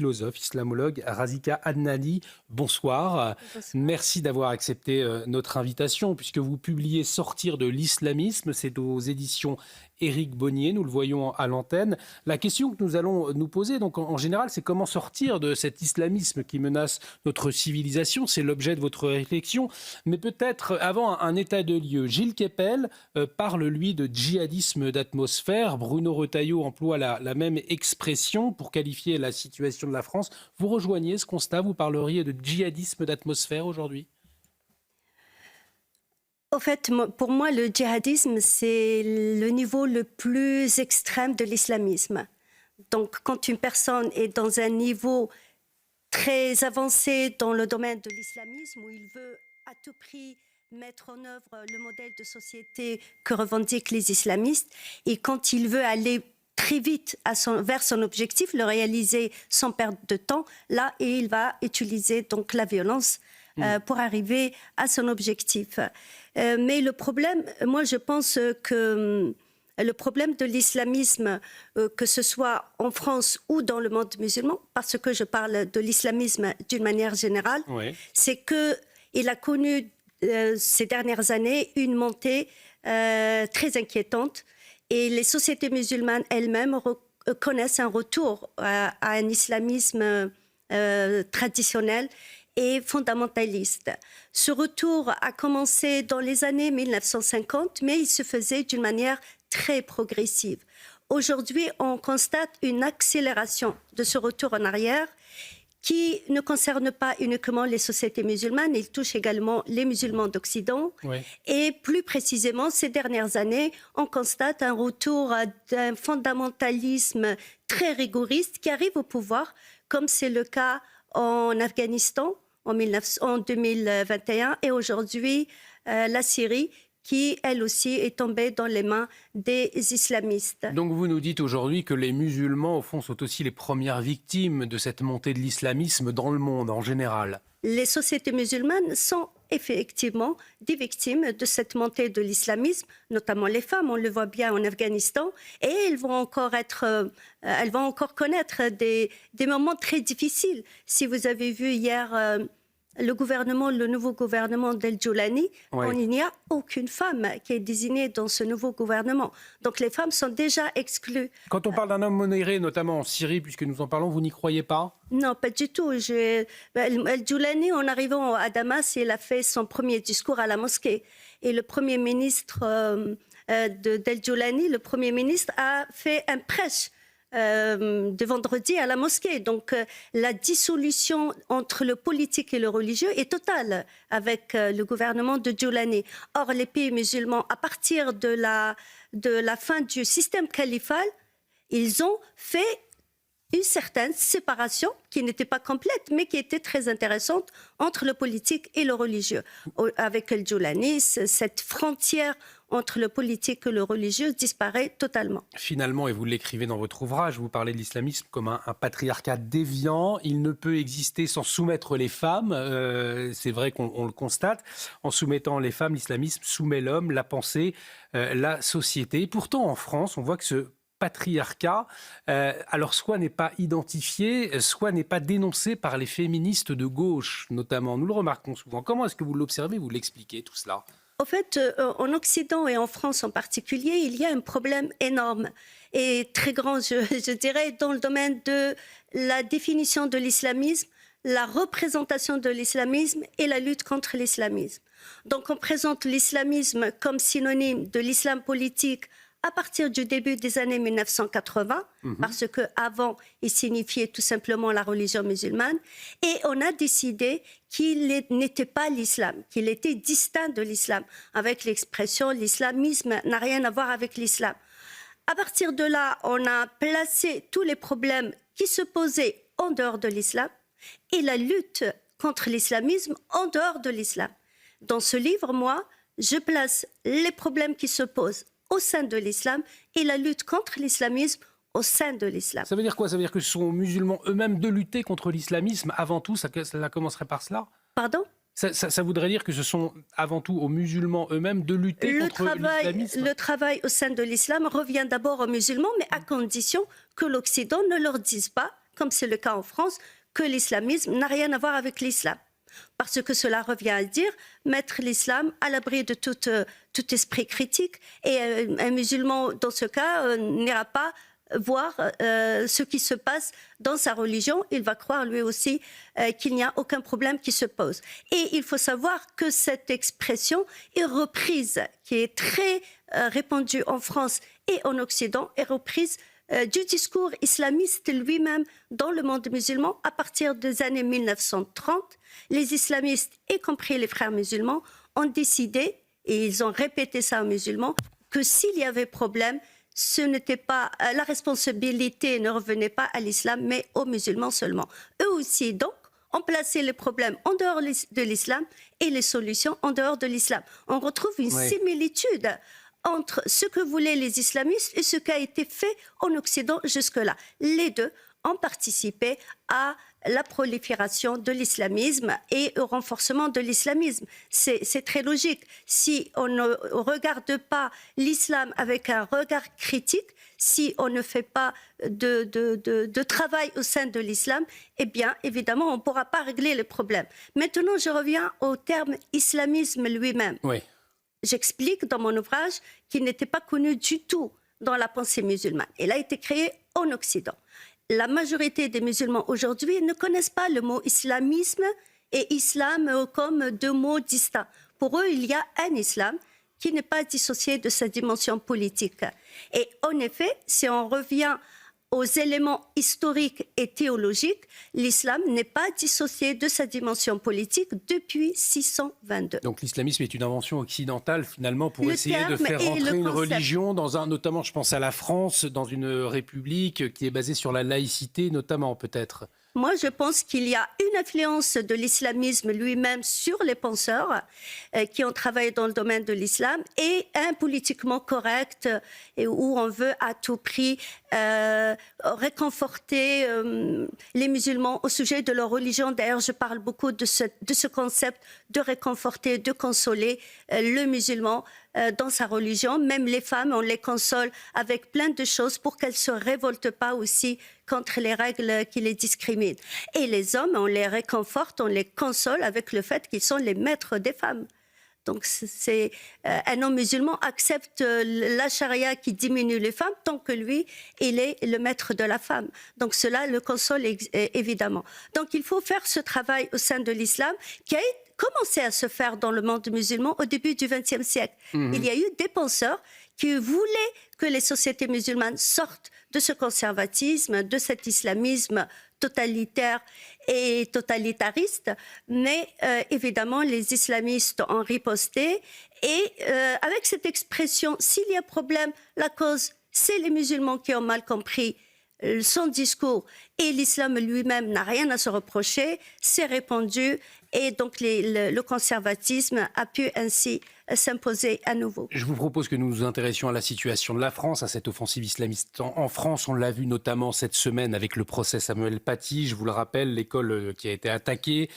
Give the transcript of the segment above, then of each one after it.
philosophe, islamologue, Razika Adnani. Bonsoir. Bonsoir. Merci d'avoir accepté notre invitation, puisque vous publiez Sortir de l'islamisme. C'est aux éditions Éric Bonnier, nous le voyons à l'antenne. La question que nous allons nous poser, donc en général, c'est comment sortir de cet islamisme qui menace notre civilisation. C'est l'objet de votre réflexion. Mais peut-être avant un état de lieu. Gilles Kepel parle, lui, de djihadisme d'atmosphère. Bruno Retailleau emploie la même expression pour qualifier la situation de la France. Vous rejoignez ce constat? Vous parleriez de djihadisme d'atmosphère aujourd'hui? Au fait, pour moi, le djihadisme, c'est le niveau le plus extrême de l'islamisme. Donc, quand une personne est dans un niveau très avancé dans le domaine de l'islamisme, où il veut à tout prix mettre en œuvre le modèle de société que revendiquent les islamistes, et quand il veut aller très vite vers son objectif, le réaliser sans perdre de temps, là, et il va utiliser donc la violence pour arriver à son objectif. Mais le problème, moi je pense que le problème de l'islamisme, que ce soit en France ou dans le monde musulman, parce que je parle de l'islamisme d'une manière générale, oui, c'est qu'il a connu ces dernières années une montée très inquiétante, et les sociétés musulmanes elles-mêmes connaissent un retour à un islamisme traditionnel et fondamentaliste. Ce retour a commencé dans les années 1950, mais il se faisait d'une manière très progressive. Aujourd'hui, on constate une accélération de ce retour en arrière qui ne concerne pas uniquement les sociétés musulmanes, il touche également les musulmans d'Occident. Oui. Et plus précisément, ces dernières années, on constate un retour d'un fondamentalisme très rigoriste qui arrive au pouvoir, comme c'est le cas en Afghanistan en 2021 et aujourd'hui la Syrie qui, elle aussi, est tombée dans les mains des islamistes. Donc vous nous dites aujourd'hui que les musulmans, au fond, sont aussi les premières victimes de cette montée de l'islamisme dans le monde en général. Les sociétés musulmanes sont effectivement des victimes de cette montée de l'islamisme, notamment les femmes, on le voit bien en Afghanistan, et elles vont encore connaître des moments très difficiles. Si vous avez vu hier le nouveau gouvernement d'El-Djoulani, oui, il n'y a aucune femme qui est désignée dans ce nouveau gouvernement. Donc les femmes sont déjà exclues. Quand on parle d'un homme modéré, notamment en Syrie, puisque nous en parlons, vous n'y croyez pas? Non, pas du tout. El-Djoulani, en arrivant à Damas, il a fait son premier discours à la mosquée. Et le Premier ministre d'El-Djoulani, le Premier ministre, a fait un prêche de vendredi à la mosquée. Donc la dissolution entre le politique et le religieux est totale avec le gouvernement de Djoulani. Or, les pays musulmans, à partir de la fin du système califal, ils ont fait une certaine séparation qui n'était pas complète, mais qui était très intéressante entre le politique et le religieux. Avec El Djoulani, cette frontière entre le politique et le religieux disparaît totalement. Finalement, et vous l'écrivez dans votre ouvrage, vous parlez de l'islamisme comme un patriarcat déviant. Il ne peut exister sans soumettre les femmes. C'est vrai qu'on le constate. En soumettant les femmes, l'islamisme soumet l'homme, la pensée, la société. Et pourtant, en France, on voit que ce patriarcat, alors soit n'est pas identifié, soit n'est pas dénoncé par les féministes de gauche, notamment. Nous le remarquons souvent. Comment est-ce que vous l'observez, vous l'expliquez, tout cela ? En fait, en Occident et en France en particulier, il y a un problème énorme et très grand, je dirais, dans le domaine de la définition de l'islamisme, la représentation de l'islamisme et la lutte contre l'islamisme. Donc on présente l'islamisme comme synonyme de l'islam politique à partir du début des années 1980, parce qu'avant, il signifiait tout simplement la religion musulmane, et on a décidé qu'il n'était pas l'islam, qu'il était distinct de l'islam, avec l'expression « l'islamisme n'a rien à voir avec l'islam ». À partir de là, on a placé tous les problèmes qui se posaient en dehors de l'islam et la lutte contre l'islamisme en dehors de l'islam. Dans ce livre, moi, je place les problèmes qui se posent au sein de l'islam et la lutte contre l'islamisme au sein de l'islam. Ça veut dire quoi? Ça veut dire que ce sont aux musulmans eux-mêmes de lutter contre l'islamisme avant tout? Ça commencerait par cela? Pardon? Ça voudrait dire que ce sont avant tout aux musulmans eux-mêmes de lutter contre l'islamisme? Le travail au sein de l'islam revient d'abord aux musulmans, mais à condition que l'Occident ne leur dise pas comme c'est le cas en France, que l'islamisme n'a rien à voir avec l'islam. Parce que cela revient à dire mettre l'islam à l'abri de tout esprit critique. Et un musulman, dans ce cas, n'ira pas voir ce qui se passe dans sa religion. Il va croire lui aussi qu'il n'y a aucun problème qui se pose. Et il faut savoir que cette expression est reprise, qui est très répandue en France et en Occident, est reprise du discours islamiste lui-même dans le monde musulman. À partir des années 1930, les islamistes, y compris les frères musulmans, ont décidé, et ils ont répété ça aux musulmans, que s'il y avait problème, ce n'était pas, la responsabilité ne revenait pas à l'islam, mais aux musulmans seulement. Eux aussi, donc, ont placé les problèmes en dehors de l'islam et les solutions en dehors de l'islam. On retrouve une similitude entre ce que voulaient les islamistes et ce qui a été fait en Occident jusque-là. Les deux ont participé à la prolifération de l'islamisme et au renforcement de l'islamisme. C'est très logique. Si on ne regarde pas l'islam avec un regard critique, si on ne fait pas de travail au sein de l'islam, eh bien, évidemment, on ne pourra pas régler les problèmes. Maintenant, je reviens au terme islamisme lui-même. Oui. J'explique dans mon ouvrage qu'il n'était pas connu du tout dans la pensée musulmane. Il a été créé en Occident. La majorité des musulmans aujourd'hui ne connaissent pas le mot islamisme et islam comme deux mots distincts. Pour eux, il y a un islam qui n'est pas dissocié de sa dimension politique. Et en effet, si on revient aux éléments historiques et théologiques, l'islam n'est pas dissocié de sa dimension politique depuis 622. Donc l'islamisme est une invention occidentale finalement pour essayer de faire et rentrer le une concept. religion dans un, notamment je pense à la France, dans une république qui est basée sur la laïcité notamment peut-être. Moi, je pense qu'il y a une influence de l'islamisme lui-même sur les penseurs qui ont travaillé dans le domaine de l'islam et un politiquement correct et où on veut à tout prix réconforter les musulmans au sujet de leur religion. D'ailleurs, je parle beaucoup de ce concept de réconforter, de consoler le musulman dans sa religion. Même les femmes, on les console avec plein de choses pour qu'elles ne se révoltent pas aussi contre les règles qui les discriminent. Et les hommes, on les réconforte, on les console avec le fait qu'ils sont les maîtres des femmes. Donc, un homme musulman accepte la charia qui diminue les femmes tant que lui, il est le maître de la femme. Donc, cela le console évidemment. Donc, il faut faire ce travail au sein de l'islam qui a commencé à se faire dans le monde musulman au début du XXe siècle. Il y a eu des penseurs qui voulaient que les sociétés musulmanes sortent de ce conservatisme, de cet islamisme totalitaire et totalitariste, mais évidemment les islamistes ont riposté et avec cette expression, s'il y a problème, la cause, c'est les musulmans qui ont mal compris son discours et l'islam lui-même n'a rien à se reprocher, c'est répandu et donc le conservatisme a pu ainsi s'imposer à nouveau. Je vous propose que nous nous intéressions à la situation de la France, à cette offensive islamiste en France. On l'a vu notamment cette semaine avec le procès Samuel Paty. Je vous le rappelle, l'école qui a été attaquée.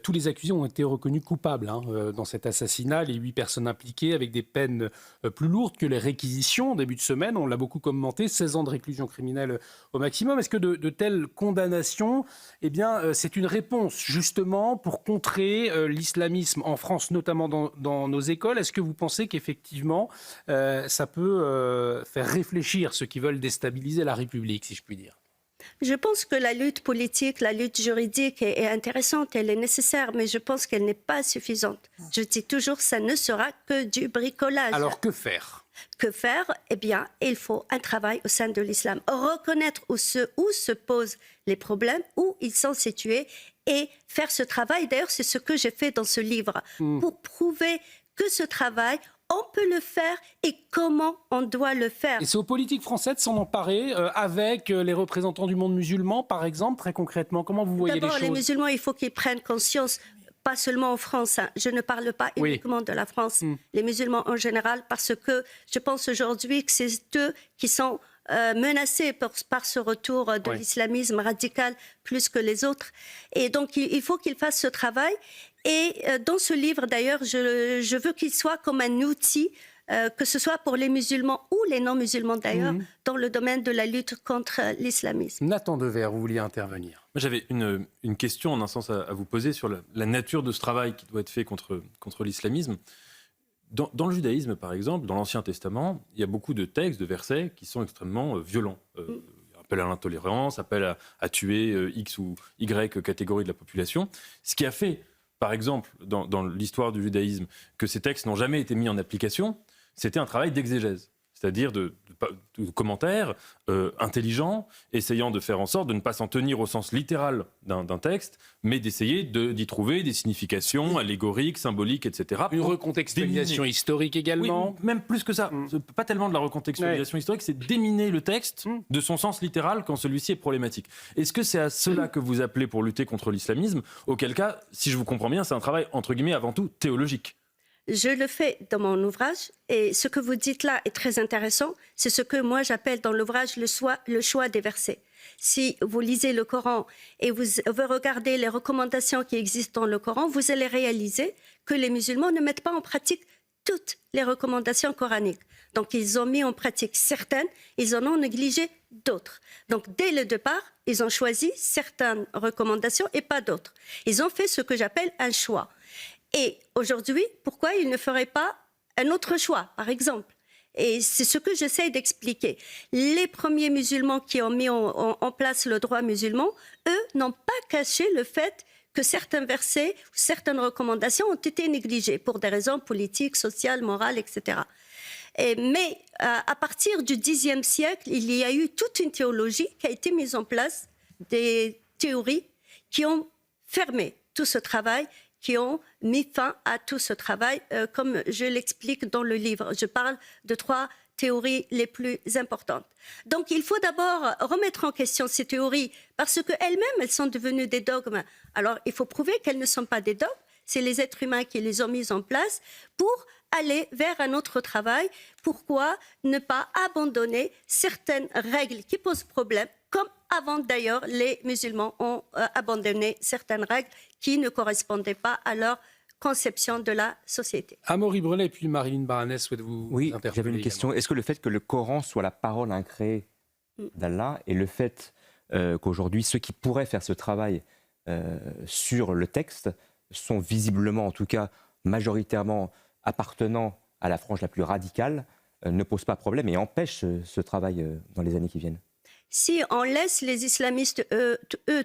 Tous les accusés ont été reconnus coupables dans cet assassinat. Les 8 personnes impliquées avec des peines plus lourdes que les réquisitions. Début de semaine, on l'a beaucoup commenté, 16 ans de réclusion criminelle au maximum. Est-ce que de telles condamnations, eh bien, c'est une réponse justement pour contrer l'islamisme en France, notamment dans nos écoles? Est-ce que vous pensez qu'effectivement, ça peut faire réfléchir ceux qui veulent déstabiliser la République, si je puis dire? Je pense que la lutte politique, la lutte juridique est intéressante, elle est nécessaire, mais je pense qu'elle n'est pas suffisante. Je dis toujours, ça ne sera que du bricolage. Alors que faire? Que faire? Eh bien, il faut un travail au sein de l'islam. Reconnaître où se posent les problèmes, où ils sont situés et faire ce travail. D'ailleurs, c'est ce que j'ai fait dans ce livre pour prouver que ce travail, on peut le faire et comment on doit le faire. Et c'est aux politiques françaises de s'en emparer avec les représentants du monde musulman, par exemple, très concrètement. Comment vous voyez les choses? D'abord, les musulmans, il faut qu'ils prennent conscience, pas seulement en France, je ne parle pas uniquement de la France, les musulmans en général, parce que je pense aujourd'hui que c'est eux qui sont menacés par ce retour de l'islamisme radical plus que les autres. Et donc, il faut qu'ils fassent ce travail. Et dans ce livre, d'ailleurs, je veux qu'il soit comme un outil que ce soit pour les musulmans ou les non-musulmans d'ailleurs, dans le domaine de la lutte contre l'islamisme. Nathan Dever, vous vouliez intervenir. Moi, j'avais une question en un sens à vous poser sur la nature de ce travail qui doit être fait contre l'islamisme. Dans le judaïsme, par exemple, dans l'Ancien Testament, il y a beaucoup de textes, de versets qui sont extrêmement violents. Appel à l'intolérance, appel à tuer X ou Y catégorie de la population. Ce qui a fait, par exemple, dans l'histoire du judaïsme, que ces textes n'ont jamais été mis en application, c'était un travail d'exégèse. C'est-à-dire de commentaires intelligents, essayant de faire en sorte de ne pas s'en tenir au sens littéral d'un texte, mais d'essayer d'y trouver des significations allégoriques, symboliques, etc. Une recontextualisation historique également. Oui, même plus que ça. Pas tellement de la recontextualisation historique, c'est déminer le texte de son sens littéral quand celui-ci est problématique. Est-ce que c'est à cela que vous appelez pour lutter contre l'islamisme ? Auquel cas, si je vous comprends bien, c'est un travail, entre guillemets, avant tout théologique. Je le fais dans mon ouvrage et ce que vous dites là est très intéressant. C'est ce que moi j'appelle dans l'ouvrage le choix des versets. Si vous lisez le Coran et vous regardez les recommandations qui existent dans le Coran, vous allez réaliser que les musulmans ne mettent pas en pratique toutes les recommandations coraniques. Donc ils ont mis en pratique certaines, ils en ont négligé d'autres. Donc dès le départ, ils ont choisi certaines recommandations et pas d'autres. Ils ont fait ce que j'appelle un choix. Et aujourd'hui, pourquoi ils ne feraient pas un autre choix, par exemple ? Et c'est ce que j'essaie d'expliquer. Les premiers musulmans qui ont mis en place le droit musulman, eux, n'ont pas caché le fait que certains versets, certaines recommandations ont été négligées pour des raisons politiques, sociales, morales, etc. Mais à partir du Xe siècle, il y a eu toute une théologie qui a été mise en place, des théories qui ont fermé tout ce travail, qui ont mis fin à tout ce travail, comme je l'explique dans le livre. Je parle de 3 théories les plus importantes. Donc il faut d'abord remettre en question ces théories, parce qu'elles-mêmes, elles sont devenues des dogmes. Alors il faut prouver qu'elles ne sont pas des dogmes, c'est les êtres humains qui les ont mises en place pour aller vers un autre travail. Pourquoi ne pas abandonner certaines règles qui posent problème, comme avant d'ailleurs les musulmans ont abandonné certaines règles qui ne correspondaient pas à leur conception de la société. Amaury Brelet et puis Marilyn Barnès, souhaitez-vous interpeller? J'avais une question. Est-ce que le fait que le Coran soit la parole incréée d'Allah et le fait qu'aujourd'hui ceux qui pourraient faire ce travail sur le texte sont visiblement, en tout cas majoritairement appartenant à la frange la plus radicale, ne pose pas problème et empêche ce travail dans les années qui viennent? Si on laisse les islamistes, eux,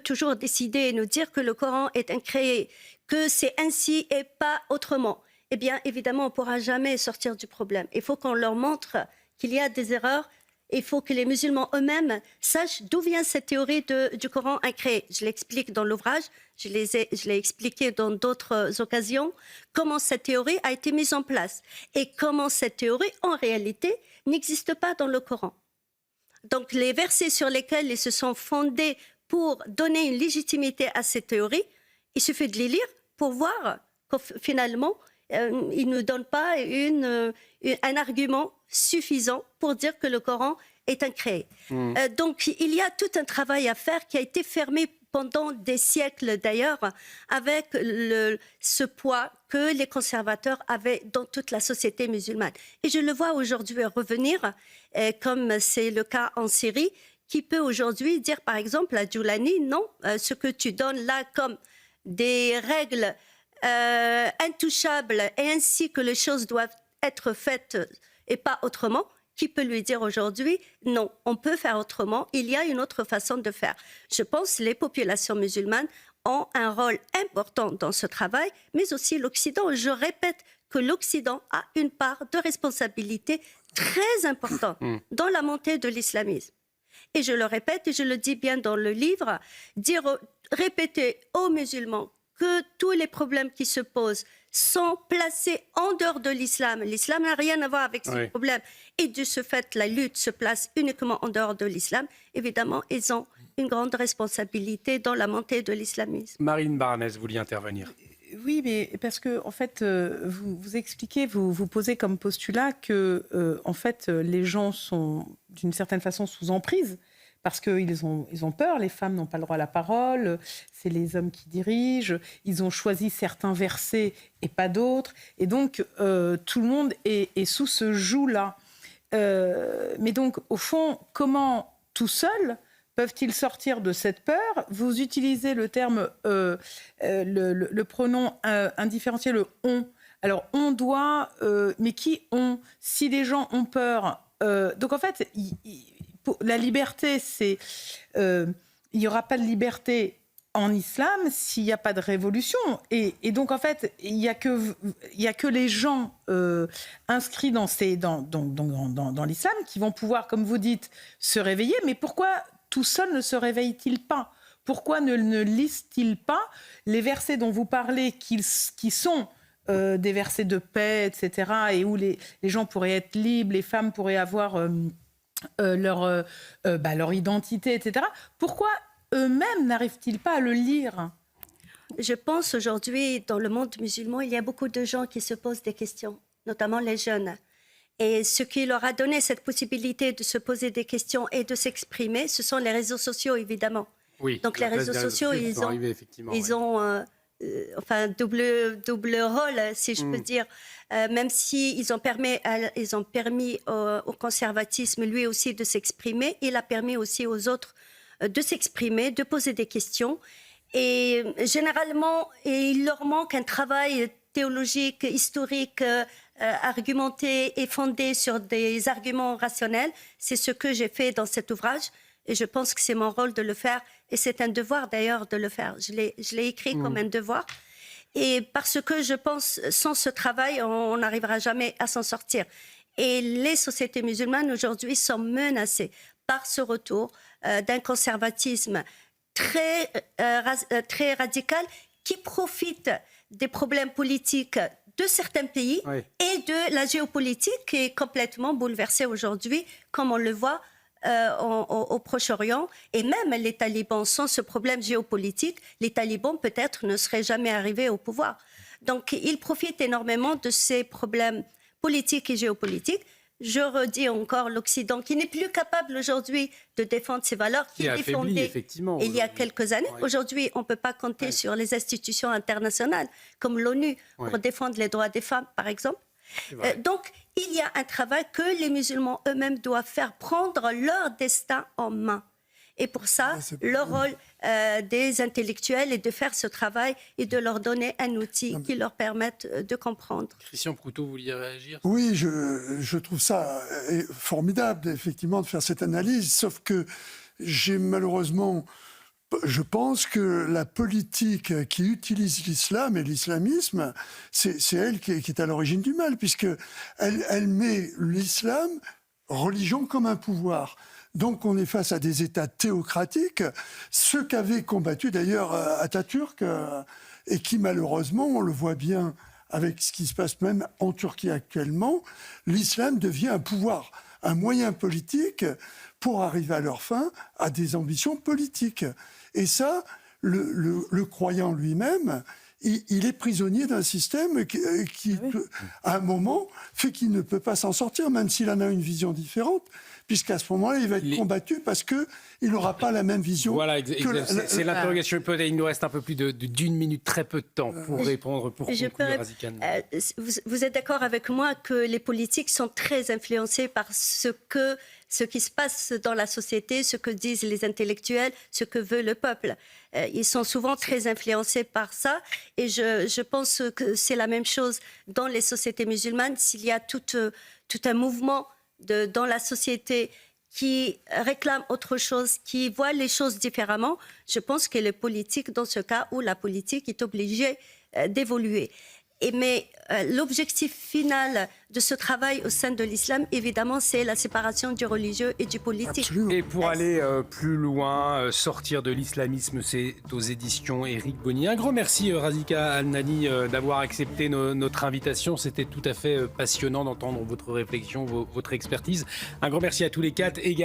toujours décider et nous dire que le Coran est incréé, que c'est ainsi et pas autrement, eh bien, évidemment, on ne pourra jamais sortir du problème. Il faut qu'on leur montre qu'il y a des erreurs. Il faut que les musulmans eux-mêmes sachent d'où vient cette théorie du Coran incréé. Je l'explique dans l'ouvrage, je l'ai expliqué dans d'autres occasions, comment cette théorie a été mise en place et comment cette théorie, en réalité, n'existe pas dans le Coran. Donc les versets sur lesquels ils se sont fondés pour donner une légitimité à cette théorie, il suffit de les lire pour voir que finalement, ils ne donnent pas un argument suffisant pour dire que le Coran est incréé. Donc il y a tout un travail à faire qui a été fermé pendant des siècles d'ailleurs, avec ce poids que les conservateurs avaient dans toute la société musulmane. Et je le vois aujourd'hui revenir, comme c'est le cas en Syrie, qui peut aujourd'hui dire par exemple à Djoulani, non, ce que tu donnes là comme des règles intouchables et ainsi que les choses doivent être faites et pas autrement, qui peut lui dire aujourd'hui, non, on peut faire autrement, il y a une autre façon de faire. Je pense que les populations musulmanes ont un rôle important dans ce travail, mais aussi l'Occident. Je répète que l'Occident a une part de responsabilité très importante dans la montée de l'islamisme. Et je le répète, et je le dis bien dans le livre, répéter aux musulmans que tous les problèmes qui se posent sont placés en dehors de l'islam. L'islam n'a rien à voir avec ces problèmes. Et de ce fait, la lutte se place uniquement en dehors de l'islam. Évidemment, ils ont une grande responsabilité dans la montée de l'islamisme. Marine Barnès, vous vouliez intervenir. Oui, mais parce que en fait, vous expliquez, vous posez comme postulat que en fait, les gens sont d'une certaine façon sous emprise parce qu'ils ont peur, les femmes n'ont pas le droit à la parole, c'est les hommes qui dirigent, ils ont choisi certains versets et pas d'autres, et donc tout le monde est sous ce joug-là. Mais donc, au fond, comment tout seuls peuvent-ils sortir de cette peur? Vous utilisez le terme, le pronom indifférencié, le « on ». Alors, on doit, mais qui on? Si les gens ont peur... donc, en fait, la liberté, c'est... il n'y aura pas de liberté en islam s'il n'y a pas de révolution. Et donc, en fait, il n'y a que les gens inscrits dans l'islam qui vont pouvoir, comme vous dites, se réveiller. Mais pourquoi tout seul ne se réveille-t-il pas? Pourquoi ne lisent-ils pas les versets dont vous parlez qui sont des versets de paix, etc., et où les gens pourraient être libres, les femmes pourraient avoir leur identité, etc. Pourquoi eux-mêmes n'arrivent-ils pas à le lire? Je pense aujourd'hui, dans le monde musulman, il y a beaucoup de gens qui se posent des questions, notamment les jeunes. Et ce qui leur a donné cette possibilité de se poser des questions et de s'exprimer, ce sont les réseaux sociaux, évidemment. Oui, donc les réseaux sociaux, ils ont enfin double rôle, si je peux dire. Même s'ils ont permis au conservatisme, lui aussi, de s'exprimer, il a permis aussi aux autres de s'exprimer, de poser des questions. Et généralement, il leur manque un travail théologique, historique, argumenté et fondé sur des arguments rationnels. C'est ce que j'ai fait dans cet ouvrage. Et je pense que c'est mon rôle de le faire. Et c'est un devoir d'ailleurs de le faire. Je l'ai écrit comme un devoir. Et parce que je pense, sans ce travail, on n'arrivera jamais à s'en sortir. Et les sociétés musulmanes aujourd'hui sont menacées par ce retour d'un conservatisme très radical qui profite des problèmes politiques de certains pays et de la géopolitique qui est complètement bouleversée aujourd'hui, comme on le voit au Proche-Orient. Et même les talibans, sans ce problème géopolitique, les talibans peut-être ne seraient jamais arrivés au pouvoir. Donc ils profitent énormément de ces problèmes politiques et géopolitiques. Je redis encore l'Occident qui n'est plus capable aujourd'hui de défendre ses valeurs, qui est fondé il y a quelques années. Aujourd'hui, on ne peut pas compter sur les institutions internationales comme l'ONU pour défendre les droits des femmes, par exemple. Donc, il y a un travail que les musulmans eux-mêmes doivent faire, prendre leur destin en main. Et pour ça, le rôle des intellectuels est de faire ce travail et de leur donner un outil qui leur permette de comprendre. Christian Proutot, vous vouliez réagir? Oui, je trouve ça formidable, effectivement, de faire cette analyse, sauf que j'ai malheureusement... Je pense que la politique qui utilise l'islam et l'islamisme, c'est elle qui est à l'origine du mal, puisqu'elle met l'islam, religion, comme un pouvoir. Donc on est face à des États théocratiques, ce qu'avait combattu d'ailleurs Atatürk, et qui malheureusement, on le voit bien avec ce qui se passe même en Turquie actuellement, l'islam devient un pouvoir, un moyen politique pour arriver à leur fin, à des ambitions politiques. Et ça, le croyant lui-même, il est prisonnier d'un système qui à un moment, fait qu'il ne peut pas s'en sortir, même s'il en a une vision différente, puisqu'à ce moment-là, il va être combattu parce qu'il n'aura pas la même vision. Voilà, c'est l'interrogation. Il nous reste un peu plus d'une minute, très peu de temps pour répondre, pour conclure, Razika. Vous êtes d'accord avec moi que les politiques sont très influencés par ce qui se passe dans la société, ce que disent les intellectuels, ce que veut le peuple. Ils sont souvent très influencés par ça. Et je pense que c'est la même chose dans les sociétés musulmanes. S'il y a tout un mouvement dans la société qui réclame autre chose, qui voit les choses différemment, je pense que le politique, dans ce cas où la politique est obligée d'évoluer. Mais l'objectif final de ce travail au sein de l'islam, évidemment, c'est la séparation du religieux et du politique. Absolument. Et pour aller plus loin, sortir de l'islamisme, c'est aux éditions Éric Bonnier. Un grand merci, Razika Al-Nani, d'avoir accepté notre invitation. C'était tout à fait passionnant d'entendre votre réflexion, votre expertise. Un grand merci à tous les quatre également.